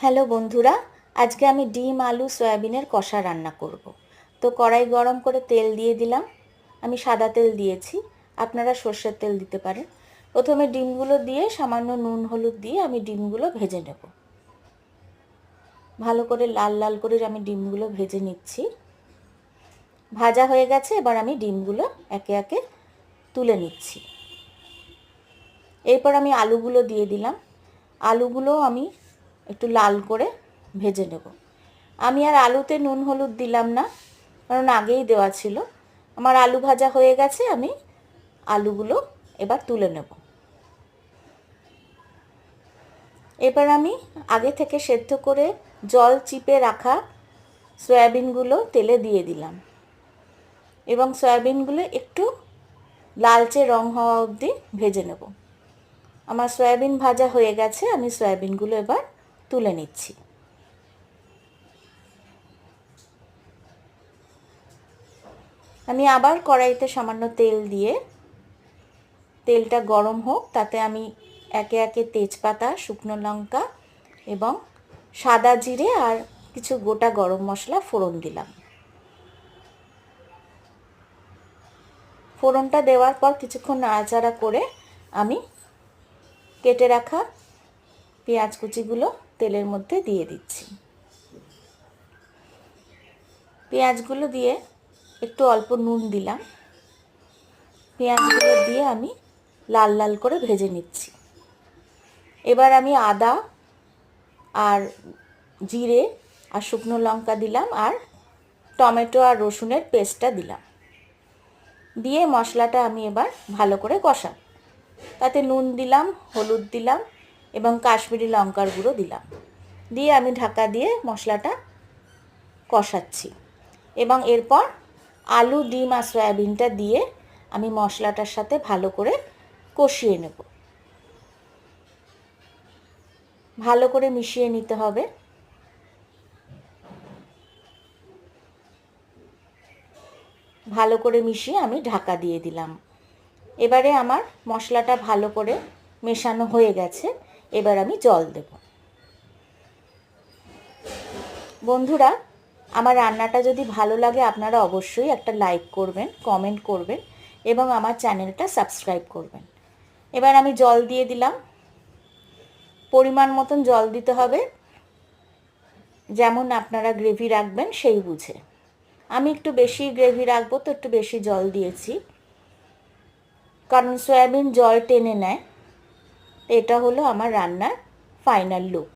Hello বন্ধুরা, আজকে আমি ডিম আলু সয়াবিনের কষা রান্না করব। তো কড়াই গরম করে তেল দিয়ে দিলাম। আমি সাদা তেল দিয়েছি, আপনারা সর্ষের তেল দিতে পারেন। প্রথমে ডিমগুলো দিয়ে সামান্য নুন হলুদ দিয়ে আমি ডিমগুলো ভেজে নেব। ভালো করে লাল লাল করে আমি ডিমগুলো ভেজে নিচ্ছি। ভাজা হয়ে গেছে, এবার আমি ডিমগুলো একে একে তুলে নিচ্ছি। এরপর আমি আলুগুলো দিয়ে দিলাম। আলুগুলো আমি একটু লাল করে ভেজে নেব। আমি আর আলুতে নুন হলুদ দিলাম না, কারণ আগেই দেওয়া ছিল। আমার আলু ভাজা হয়ে গেছে, আমি আলুগুলো এবার তুলে নেব। এবার আমি আগে থেকে সেদ্ধ করে জল চিপে রাখা সয়াবিনগুলো তেলে দিয়ে দিলাম এবং সয়াবিনগুলো একটু লালচে রং হওয়া অবধি ভেজে নেব। আমার সয়াবিন ভাজা হয়ে গেছে, আমি সয়াবিনগুলো এবার তুলে নিচ্ছি। আমি আবার কড়াইতে সামান্য তেল দিয়ে তেলটা গরম হোক, তাতে আমি একে একে তেজপাতা, শুকনো লঙ্কা এবং সাদা জিরে আর কিছু গোটা গরম মশলা ফোড়ন দিলাম। ফোড়নটা দেওয়ার পর কিছুক্ষণ নাড়াচাড়া করে আমি কেটে রাখা পেঁয়াজ কুচিগুলো তেলের মধ্যে দিয়ে দিচ্ছি। পেঁয়াজগুলো দিয়ে একটু অল্প নুন দিলাম। পেঁয়াজগুলো দিয়ে আমি লাল লাল করে ভেজে নিচ্ছি। এবার আমি আদা আর জিরে আর শুকনো লঙ্কা দিলাম আর টমেটো আর রসুনের পেস্টটা দিলাম। দিয়ে মশলাটা আমি এবার ভালো করে কষাব। তাতে নুন দিলাম, হলুদ দিলাম এবং কাশ্মীরি লঙ্কার গুঁড়ো দিলাম। দিয়ে আমি ঢাকা দিয়ে মশলাটা কষাচ্ছি এবং এরপর আলু, ডিম আর সয়াবিনটা দিয়ে আমি মশলাটার সাথে ভালো করে কষিয়ে নেব। ভালো করে মিশিয়ে নিতে হবে। ভালো করে মিশিয়ে আমি ঢাকা দিয়ে দিলাম। এবারে আমার মশলাটা ভালো করে মেশানো হয়ে গেছে, এবার আমি জল দেব। বন্ধুরা, আমার রান্নাটা যদি ভালো লাগে আপনারা অবশ্যই একটা লাইক করবেন, কমেন্ট করবেন এবং আমার চ্যানেলটা সাবস্ক্রাইব করবেন। এবার আমি জল দিয়ে দিলাম। পরিমাণ মতন জল দিতে হবে, যেমন আপনারা গ্রেভি রাখবেন সেই বুঝে। আমি একটু বেশি গ্রেভি রাখবো, তো একটু বেশি জল দিয়েছি, কারণ সয়াবিন জল টেনে নেয়। এটা হলো আমার রান্নার ফাইনাল লুক।